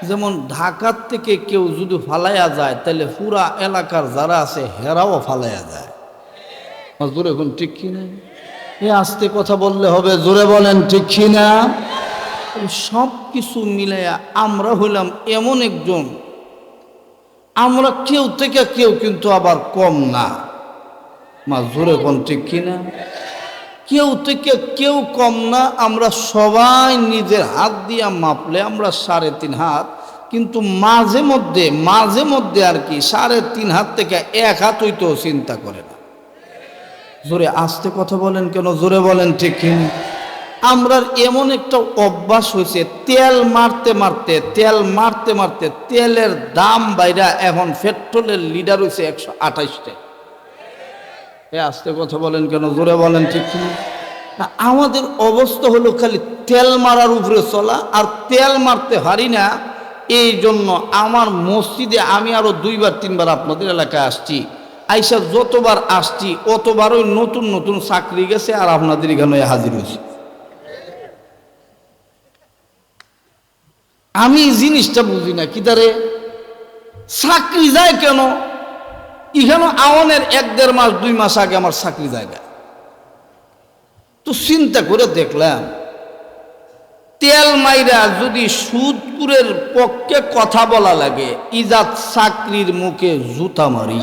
যেমন ঢাকার থেকে কেউ যদি ফালাইয়া যায় তাহলে পুরা এলাকার যারা আছে হেরাও ফালাইয়া যায়। জোরে এখন ঠিক কিনা? এ আস্তে কথা বললে হবে, জোরে বলেন ঠিক কিনা? সব কিছু মিলাইয়া আমরা হইলাম এমন একজন, আমরা কেউ থেকে কেউ কিন্তু আবার কম না। মা জোরে কোন ঠিক কিনা? কেউ থেকে কেউ কম না। আমরা সবাই নিজের হাত দিয়া মাপলে আমরা 3.5 হাত, কিন্তু মাঝে মধ্যে আর কি 3.5 হাত থেকে 1 হাত হইতেও চিন্তা করে না। জোরে আস্তে কথা বলেন কেন? জোরে বলেন ঠিক কিনা? আমরা এমন একটা অভ্যাস হয়েছে, তেল মারতে মারতে তেলের দাম বাইরা এখন পেট্রোলের লিটার হয়েছে 128 টাকা। আস্তে কথা বলেন কেন? জোরে বলেন ঠিক কিনা? আমাদের অবস্থা হলো খালি তেল মারার উপরে চলা, আর তেল মারতে পারি না। এই জন্য আমার মসজিদে আমি আরো 2-3 বার আপনাদের এলাকায় আসছি, আইসা যতবার আসছি অতবারই নতুন নতুন চাকরি গেছে আর আপনাদের এখানে হাজির হয়েছে। আমি জিনিসটা বুঝি না, কি তারে চাকরি যায় কেন? এখানে আওয়ানের 1-1.5 মাস 2 মাস আগে আমার চাকরি জায়গা। তো চিন্তা করে দেখলাম, তেল মাইরা যদি সুদপুরের পক্ষে কথা বলা লাগে, ইজাত চাকরির মুখে জুতা মারি।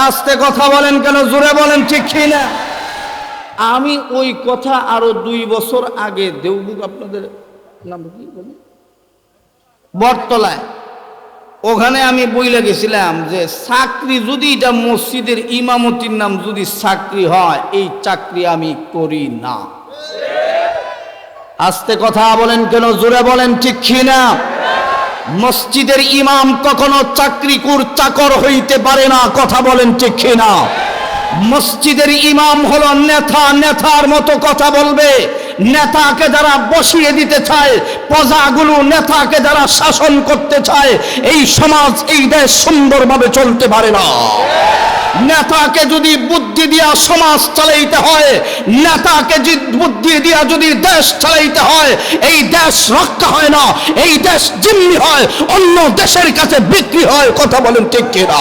আস্তে কথা বলেন কেন? জোরে বলেন ঠিক কিনা? আমি ওই কথা আরো 2 বছর আগে দেওবুক, আপনাদের নাম কি বলি, বটতলায়, ওখানে আমি বইলে গেছিলাম যে চাকরি যদি এটা মসজিদের ইমামতির নাম যদি চাকরি হয়, এই চাকরি আমি করি না। আস্তে কথা বলেন কেন? জোরে বলেন ঠিক কিনা? মসজিদের ইমাম কখনো চাকর হইতে পারে না। কথা বলেন ঠিক কিনা? মসজিদের ইমাম হলো নেতা, নেতার মতো কথা বলবে। নেতাকে যারা বসিয়ে দিতে চায়, প্রজাগুলো নেতাকে যারা শাসন করতে চায়, এই সমাজ এই দেশ সুন্দরভাবে চলতে পারে না। নেতাকে যদি বুদ্ধি দিয়া সমাজ চালাইতে হয়, নেতাকে বুদ্ধি দিয়া যদি দেশ চালাইতে হয়, এই দেশ রক্ষা হয় না, এই দেশ জিম্মি হয়, অন্য দেশের কাছে বিক্রি হয়। কথা বলেন ঠিক কিনা?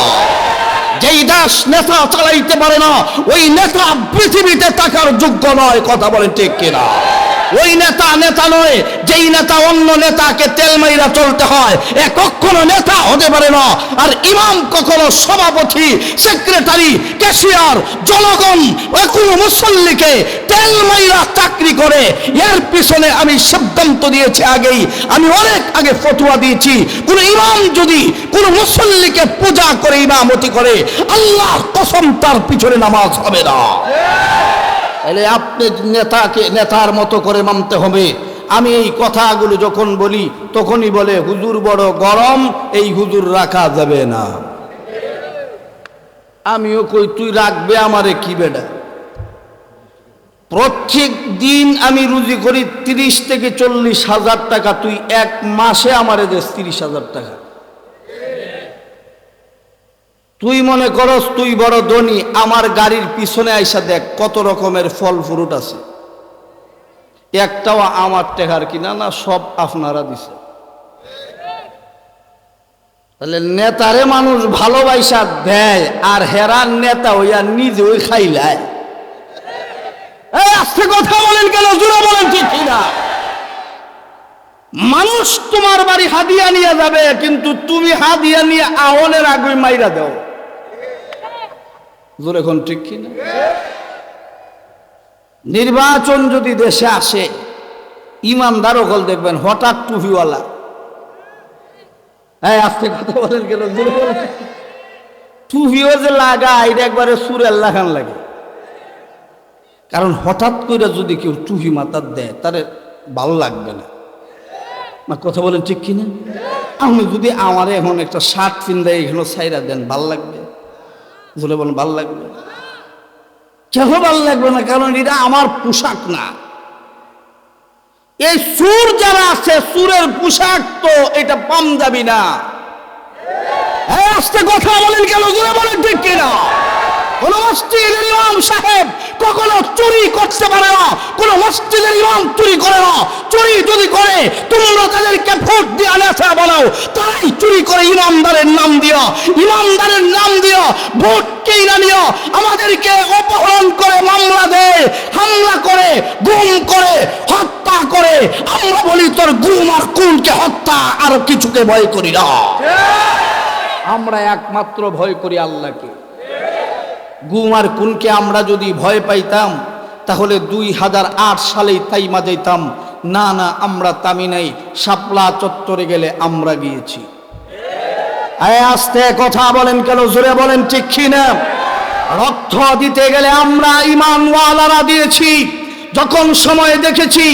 যেই দেশ নেতা চালাইতে পারে না, ওই নেতা পৃথিবীতে থাকার যোগ্য নয়। কথা বলেন ঠিক কিনা? ওই নেতা নেতা নয়, যেই নেতা অন্য নেতাকে তেল মাইরা চলতে হয়, এ কখনো নেতা হতে পারে না। আর ইমাম কখনো সভাপতি, সেক্রেটারি, ক্যাশিয়ার, জনগণ কোনো মুসল্লিকে তেল মাইরা চাকরি করে, এর পিছনে আমি সিদ্ধান্ত দিয়েছি আগেই, আমি অনেক আগে ফতোয়া দিয়েছি, কোন ইমাম যদি কোন মুসল্লিকে পূজা করে ইমামতি করে, আল্লাহর কসম তার পিছনে নামাজ হবে না। তাহলে আপনি নেতাকে নেতার মতো করে মানতে হবে। আমি এই কথাগুলো যখন বলি তখনই বলে হুজুর বড় গরম, এই হুজুর রাখা যাবে না। আমিও কই তুই রাখবে আমারে কি বেটা? প্রত্যেক দিন আমি রুজি করি 30 থেকে 40 হাজার টাকা, তুই 1 মাসে আমারে দেশ 30,000 টাকা। তুই মনে করস তুই বড় ধনী, আমার গাড়ির পিছনে আইসা দেখ কত রকমের ফল ফ্রুট আছে, একটাও আমার টাকার কিনা না, সব আপনারা দিছে। তাহলে নেতারে মানুষ ভালোবাসা দেয়, আর হেরার নেতা হইয়া নিজে ওই খাইলায়। আজকে কথা বলেন কেন? জোরে বলেন ঠিক কিনা? মানুষ তোমার বাড়ি হাদিয়া নিয়ে যাবে, কিন্তু তুমি হাদিয়া নিয়ে আওনের আগুই মাইরা দাও। জোরে এখন ঠিক কিনা? নির্বাচন যদি দেশে আসে, ইমানদার ওগল দেখবেন হঠাৎ টুপিওয়ালা। আজকে কথা বলেন কেন? জোরে বলেন। টুপিও যে লাগা, এটা একবারে সুরের লাগান লাগে। কারণ হঠাৎ করে যদি কেউ টুপি মাথার দেয়, তার ভালো লাগবে না। কথা বলেন ঠিক কিনা? আমি যদি আমার এখন একটা শার্ট পিন্দাই এখানে ছাইরা দেন, ভাল লাগবে? বলে বলেন ভাল লাগবে? কেন ভাল লাগবে না? কারণ এটা আমার পোশাক না। এই সুর যারা আছে, সুরের পোশাক তো এটা পাঞ্জাবি না। আজকে কথা বলেন কেন? জোরে বলেন ঠিক কিনা? কোন মসজিদের ইমাম সাহেব কখনো চুরি করতে পারে না, কোন মসজিদের ইমাম চুরি করে না। চুরি যদি করে তোমরা তাদেরকে ভোট নাও, তারাই চুরি করে ইমামদারের নাম দিয়া ভোট কিনা নিয়ে আমাদেরকে অপহরণ করে, মামলা দেয়, হামলা করে, গুম করে, হত্যা করে। আমরা বলি তোর গুম আর খুনকে হত্যা, আর কিছুকে ভয় করি না। আমরা একমাত্র ভয় করি আল্লাহকে। গুম আর খুনকে আমরা যদি ভয় পাইতাম তাহলে 2008 সালেই তাইমা যাইতাম। না না, আমরা তামি নাই, শাপলা চত্বরে গেলে আমরা গিয়েছি। আস্তে কথা বলেন কেন, জোরে বলেন ঠিক কি না? রক্ত দিতে গেলে আমরা ঈমানওয়ালারা দিয়েছি। যখন সময় দেখেছি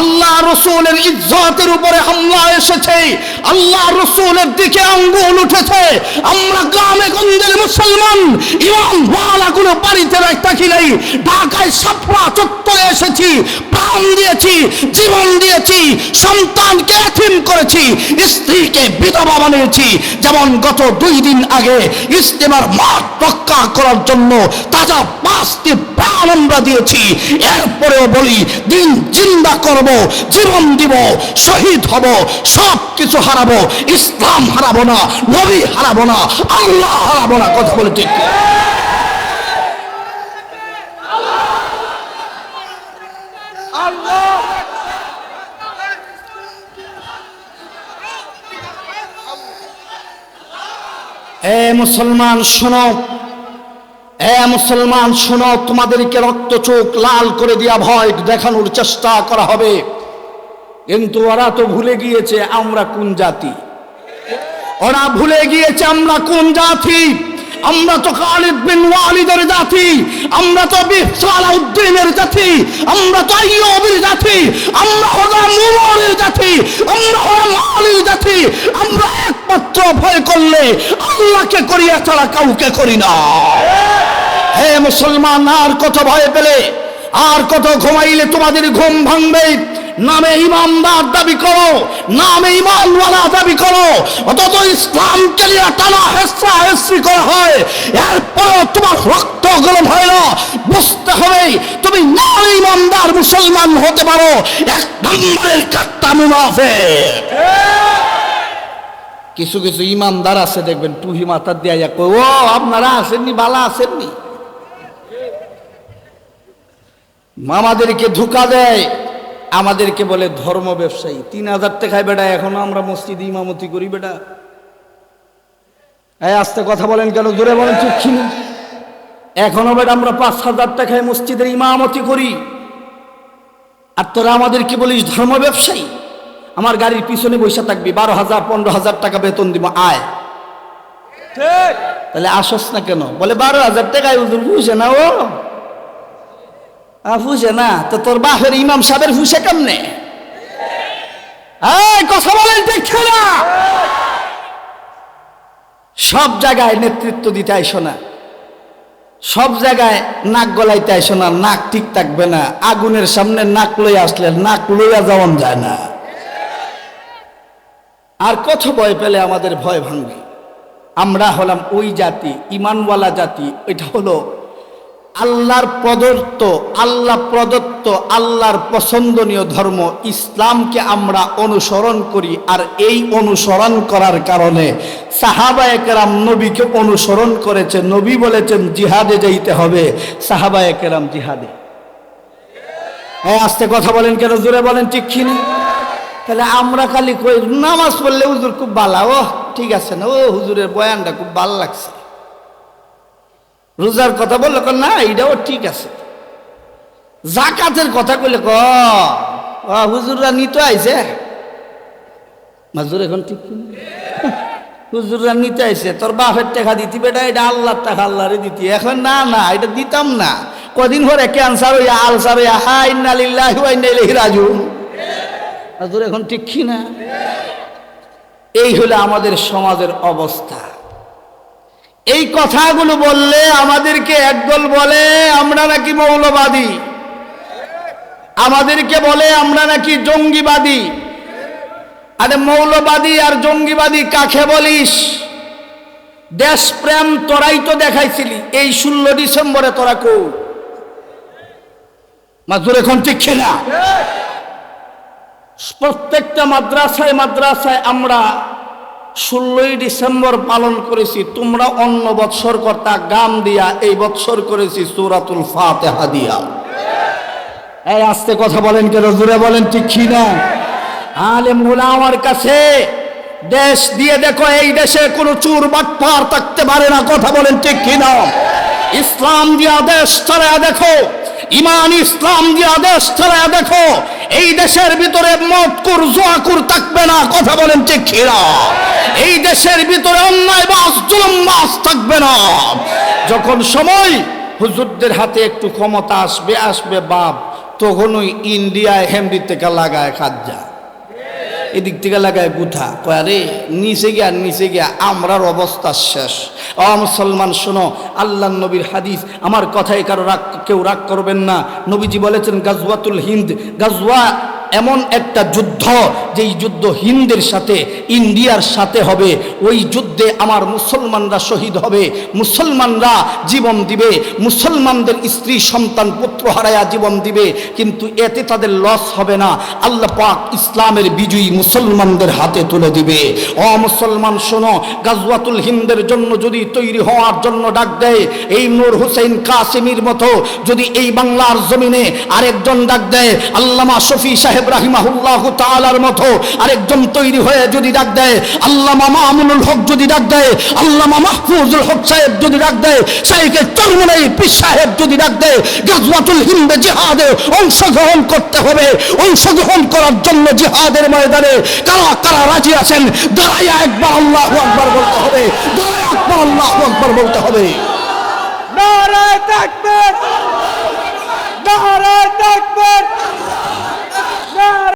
আল্লাহ রসুলের ইজ্জতের উপরে হামলা এসেছে, আল্লাহ রসুলের দিকে আঙ্গুল উঠেছে, আমরা গ্রামে গঞ্জের মুসলমান ঈমানওয়ালা কোনো বাড়িতে থাকি নাই, ঢাকায় শাপলা চত্বরে এসেছি, প্রাণ দিয়েছি, জীবন দিয়েছি, সন্তানকে এতিম করেছি, স্ত্রীকে বিধবা বানিয়েছি। যেমন গত 2 দিন আগে ইজতেমার মাঠ রক্ষা করার জন্য তাজা 5টি প্রাণ আমরা দিয়েছি। এরপরেও বলি দিন জিন্দা করব, জীবন দিব, শহীদ হব, সব কিছু হারাবো, ইসলাম হারাবো না, নবী হারাবো না, আল্লাহ হারাবো না। কথা বলে ঠিক মুসলমান শোনো, মুসলমান শোনো, তোমাদেরকে রক্ত চোখ লাল করে দিয়া ভয় দেখানোর চেষ্টা করা হবে, কিন্তু ওরা তো ভুলে গিয়েছে আমরা কোন জাতি। ওরা ভুলে গিয়েছে আমরা কোন জাতি। আমরা তো খালিদ বিন ওয়ালিদের জাতি, আমরা তো সালাউদ্দিনের জাতি, আমরা তো আইয়ুবের জাতি, আমরা হলাম উমরের জাতি, আমরা হলাম আলীর জাতি। আমরা একমাত্র ভয় করলে আল্লাহকে করি, ছাড়া কাউকে করি না। হে মুসলমান, আর কত ভয় পেলে, আর কত ঘুমাইলে তোমাদের ঘুম ভাঙবে? নামে ইমানদার দাবি করো, নামে ইমানওয়ালা দাবি করো, অথচ ইসলামকে নিয়ে টানা হেসা হেসি করা হয়, এরপরও তোমার রক্ত গরম হয় না। বুঝতে হবে তুমি নামে ইমানদার মুসলমান হতে পারো, 1 নম্বরের কাট্টা মুনাফিক। কিছু কিছু ইমানদার আছে দেখবেন টুহি মাথা দিয়া ও আপনারা আসেননি, বালা আসেননি, আমাদেরকে ধোঁকা দেয়, আমাদেরকে বলে ধর্ম ব্যবসায়ী। 3000 টাকায় বেটা এখনো আমরা মসজিদে ইমামতি করি বেটা। আস্তে কথা বলেন কেন, জোরে বলেন ঠিক কি না? এখনো বেটা আমরা 5000 টাকায় মসজিদের ইমামতি করি, আর তোরা আমাদেরকে বলিস ধর্ম ব্যবসায়ী। আমার গাড়ির পিছনে বসে থাকবি, 12,000 15,000 টাকা বেতন দিব, আয়। তাহলে আসস না কেন? বলে 12,000 টাকায় হুজুর বুঝে না, ও ফুসে না তো তোর বাপের ইমাম সাহেবের ফুসে কেমনে? কথা বলেন দেখে না। সব জায়গায় নেতৃত্ব দিতে আইসো না, সব জায়গায় নাক গলাইতে আইসো না, নাক ঠিক থাকবে না। আগুনের সামনে নাক লইয়া আসলে নাক লইয়া যাওয়ান যায় না। আর কত ভয় পেলে আমাদের ভয় ভাঙবে? আমরা হলাম ওই জাতি, ইমানওয়ালা জাতি। এটা হলো আল্লাহর প্রদত্ত, আল্লাহর পছন্দনীয় ধর্ম ইসলামকে আমরা অনুসরণ করি। আর এই অনুসরণ করার কারণে সাহাবায়ে কেরাম নবীকে অনুসরণ করেছে। নবী বলেছেন জিহাদে যাইতে হবে, সাহাবায়ে কেরাম জিহাদে। আস্তে কথা বলেন কেন, জোরে বলেন ঠিক কি না? তাহলে আমরা খালি কই নামাজ পড়লে হুজুর খুব ভালো, ও ঠিক আছে না, ও হুজুরের বয়ানটা খুব ভালো লাগছে। রোজার কথা বললো না, এটাও ঠিক আছে। জাকাতের কথা কইলে হুজুররা নিতে আইছে, মাজুর এখন ঠিক হুজুররা নিতে আইছে, তোর বাপের টাকা দিতি বেটা, এটা আল্লাহর টাকা আল্লাহরে দিতি। এখন না না, এটা দিতাম না। কদিন পরে ক্যান্সার হইয়া, আলসার হইয়া, হাই ইন্না লিল্লাহি ওয়া ইন্না ইলাইহি রাজিউন। মাজুর এখন ঠিক কি না? এই হলো আমাদের সমাজের অবস্থা। এই কথাগুলো বললে আমাদেরকে একদল বলে আমরা নাকি মৌলবাদী, আমাদেরকে বলে আমরা নাকি জঙ্গিবাদী। আরে মৌলবাদী আর জঙ্গিবাদী কাকে বলিস? দেশপ্রেম তোরাই তো দেখাইছিলি এই 16 ডিসেম্বরে, তোরা কো মাজুর এখন ঠিক না? প্রত্যেকটা মাদ্রাসায় মাদ্রাসায় আমরা 16ই ডিসেম্বর পালন করেছি, তোমরা অন্য বৎসর কর্তা গান দিয়া, এই বৎসর করেছি সূরাতুল ফাতিহা দিয়া। এই আস্তে কথা বলেন কেন, জোরে বলেন ঠিক কি না? আলেম উলামার কাছে দেশ দিয়ে দেখো, এই দেশে কোনো চোর বাটপার থাকতে পারে না, কথা বলেন ঠিক কি না? ইসলাম দিয়া দেশ চালায়া দেখো, ইমান ইসলাম দিয়া দেশ চালায়া দেখো, এই দেশের ভিতরে মদকুর জুয়াকুর থাকবে না, কথা বলেন ঠিক কি না? এই দেশের ভিতরে অন্যায়বাজ জুলুমবাজ থাকবে না। যখন সময় হুজুরদের হাতে একটু ক্ষমতা আসবে বাপ, তখনই ইন্ডিয়ায় হেমরি থেকে লাগায় খাজ্জা, এদিক থেকে লাগায় গুথা, কয়ারে নিচে গিয়া আমরার অবস্থা শেষ। ও মুসলমান শোনো, আল্লাহ নবীর হাদিস, আমার কথায় কেউ রাগ করবেন না। নবীজি বলেছেন গাজওয়াতুল হিন্দ, গাজওয়া এমন একটা যুদ্ধ, যেই যুদ্ধ হিন্দের সাথে ইন্ডিয়ার সাথে হবে। ওই যুদ্ধে আমার মুসলমানরা শহীদ হবে, মুসলমানরা জীবন দিবে, মুসলমানদের স্ত্রী সন্তান পুত্র হারায়া জীবন দিবে, কিন্তু এতে তাদের লস হবে না। আল্লাহ পাক ইসলামের বিজয়ী মুসলমানদের হাতে তুলে দিবে। ও মুসলমান শোনো, গাজওয়াতুল হিন্দের জন্য যদি তৈরি হওয়ার জন্য ডাক দেয়, এই নূর হোসেন কাসেমির মতো যদি এই বাংলার জমিনে আরেকজন ডাক দেয়, আল্লামা শফি সাহেব রাহিমাহুল্লাহু তাআলার মতো আরেকজন তৈরি হয়ে যদি ডাক দেয়, আল্লামা মামুনুল হক যদি ডাক দেয়, আল্লামা মাহফুজুল হক সাহেব যদি ডাক দেয়, শাইখে চরমনাই পীর সাহেব যদি ডাক দেয়, গাজওয়াতুল হিন্দে জিহাদে অংশগ্রহণ করতে হবে। অংশগ্রহণ করার জন্য জিহাদের ময়দানে কারা কারা রাজি আছেন, দাঁড়াইয়া একবার আল্লাহু আকবার বলতে হবে, দাঁড়াইয়া একবার আল্লাহু আকবার বলতে হবে। নারে তাকবীর, নারে তাকবীর।